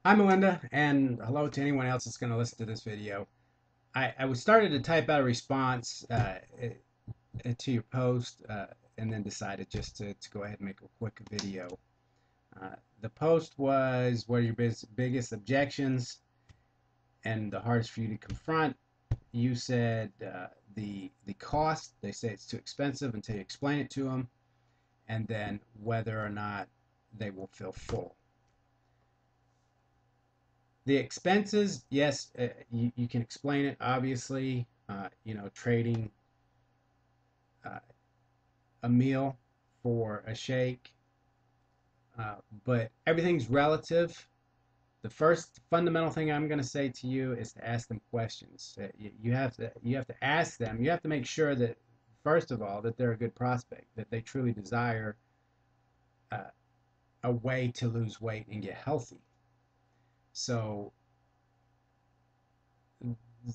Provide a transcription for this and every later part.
Hi Melinda, and hello to anyone else that's going to listen to this video. I was started to type out a response to your post, and then decided just to go ahead and make a quick video. The post was, what are your biggest objections and the hardest for you to confront? You said the cost. They say it's too expensive until you explain it to them, and then whether or not they will feel full. The expenses, yes, you can explain it, obviously. Trading uh, a meal for a shake, but everything's relative. The first fundamental thing I'm going to say to you is to ask them questions. You have to ask them. You have to make sure that, first of all, that they're a good prospect, that they truly desire uh, a way to lose weight and get healthy. So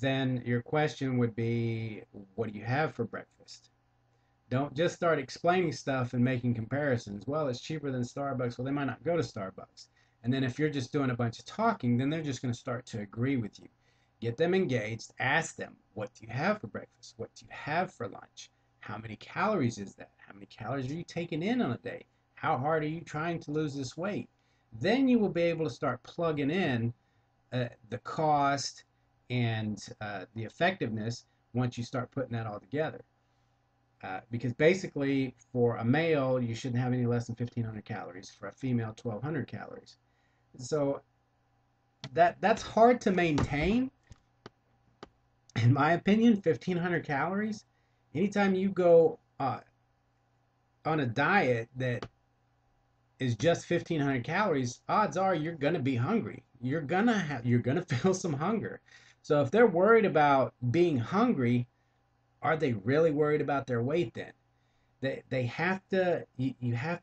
then your question would be, what do you have for breakfast? Don't just start explaining stuff and making comparisons. Well, it's cheaper than Starbucks. Well, they might not go to Starbucks. And then if you're just doing a bunch of talking, then they're just going to start to agree with you. Get them engaged. Ask them, what do you have for breakfast? What do you have for lunch? How many calories is that? How many calories are you taking in on a day? How hard are you trying to lose this weight? Then you will be able to start plugging in the cost and the effectiveness once you start putting that all together. Because basically, for a male, you shouldn't have any less than 1,500 calories. For a female, 1,200 calories. So that's hard to maintain, in my opinion. 1,500 calories. Anytime you go on a diet that is just 1,500 calories, odds are you're gonna be hungry. You're gonna feel some hunger. So if they're worried about being hungry, are they really worried about their weight then? They have to you have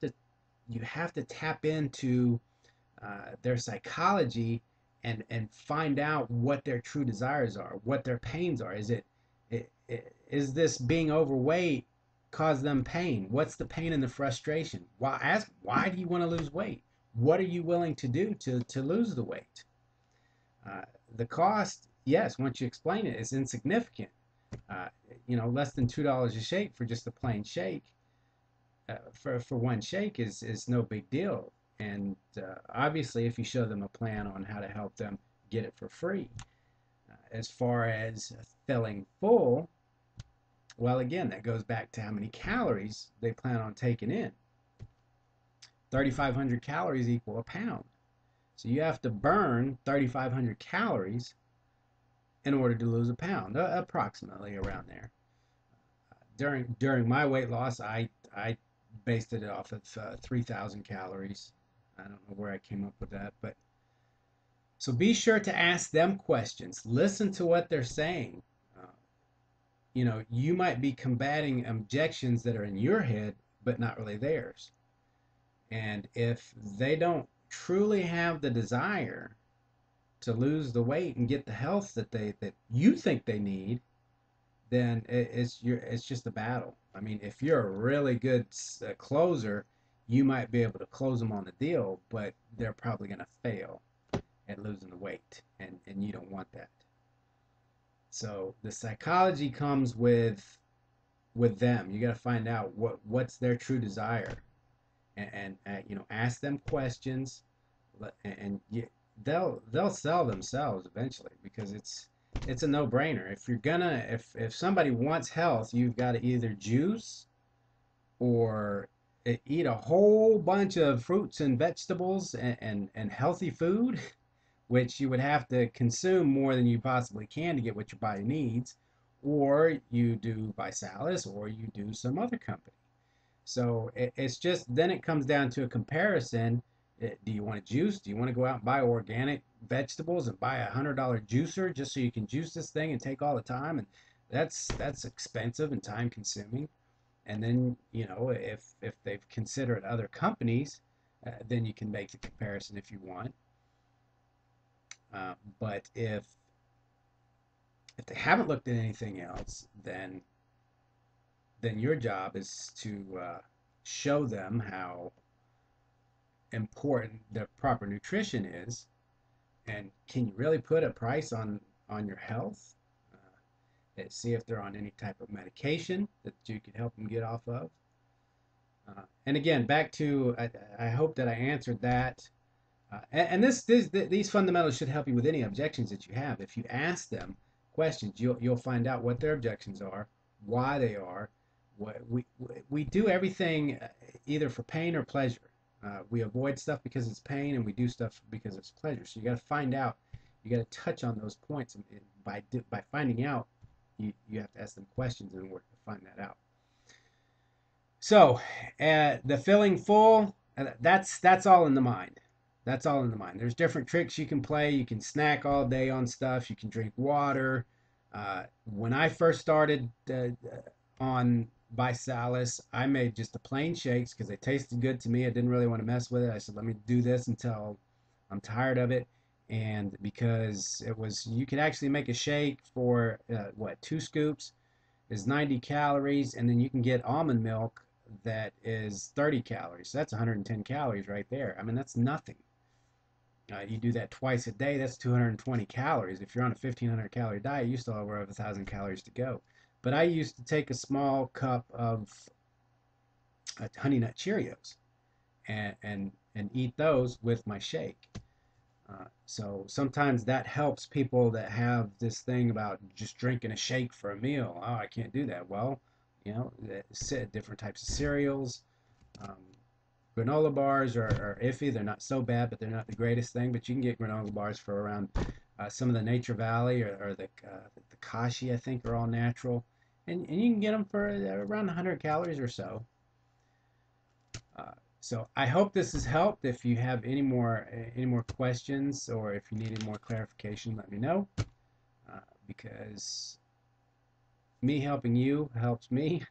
to tap into their psychology and find out what their true desires are, what their pains are. Is this being overweight cause them pain? What's the pain and the frustration? Why do you want to lose weight? What are you willing to do to lose the weight? Uh, the cost, yes, once you explain it, is insignificant. Uh, less than $2 a shake for just a plain shake, for one shake is no big deal. And obviously, if you show them a plan on how to help them get it for free. As far as filling full, well, again, that goes back to how many calories they plan on taking in. 3,500 calories equal a pound. So you have to burn 3,500 calories in order to lose a pound, approximately around there. During my weight loss, I based it off of 3,000 calories. I don't know where I came up with that, but so be sure to ask them questions. Listen to what they're saying. Uh, you might be combating objections that are in your head, but not really theirs. And if they don't truly have the desire to lose the weight and get the health that you think they need, then it's just a battle. I mean, if you're a really good closer, you might be able to close them on the deal, but they're probably going to fail at losing the weight, and you don't want that. So the psychology comes with them. You got to find out what's their true desire, and ask them questions, and they'll sell themselves eventually, because it's a no-brainer. If somebody wants health, you've got to either juice or eat a whole bunch of fruits and vegetables and healthy food, which you would have to consume more than you possibly can to get what your body needs, or you do ViSalus, or you do some other company. So it's just, then it comes down to a comparison. Do you want to juice? Do you want to go out and buy organic vegetables and buy $100 juicer just so you can juice this thing and take all the time? And that's expensive and time consuming. And then, if they've considered other companies, then you can make the comparison if you want. But if they haven't looked at anything else, then your job is to show them how important the proper nutrition is, And can you really put a price on your health? See if they're on any type of medication that you could help them get off of. And again, back to, I hope that I answered that. And these fundamentals should help you with any objections that you have. If you ask them questions, you'll find out what their objections are, why they are. We do everything either for pain or pleasure. We avoid stuff because it's pain, and we do stuff because it's pleasure. So you got to find out. You got to touch on those points, and by finding out, you have to ask them questions in order to find that out. So, the feeling full, that's all in the mind. That's all in the mind. There's different tricks you can play. You can snack all day on stuff. You can drink water. When I first started on ViSalus, I made just the plain shakes because they tasted good to me. I didn't really want to mess with it. I said, let me do this until I'm tired of it. And because you could actually make a shake for, 2 scoops is 90 calories, and then you can get almond milk that is 30 calories. So that's 110 calories right there. I mean, that's nothing. You do that twice a day, that's 220 calories. If you're on a 1,500 calorie diet, you still have over 1,000 calories to go. But I used to take a small cup of Honey Nut Cheerios and eat those with my shake. So sometimes that helps people that have this thing about just drinking a shake for a meal. Oh, I can't do that. Well, different types of cereals. Um, Granola bars are iffy. They're not so bad, but they're not the greatest thing. But you can get granola bars for around some of the Nature Valley or the Kashi, I think, are all natural. And you can get them for around 100 calories or so. So I hope this has helped. If you have any more questions, or if you need any more clarification, let me know, because me helping you helps me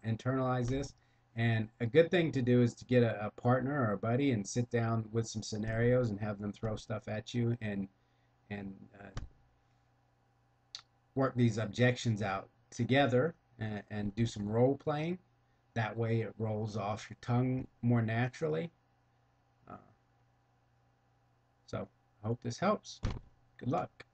internalize this. And a good thing to do is to get a partner or a buddy and sit down with some scenarios and have them throw stuff at you and work these objections out together and do some role playing. That way it rolls off your tongue more naturally. So I hope this helps. Good luck.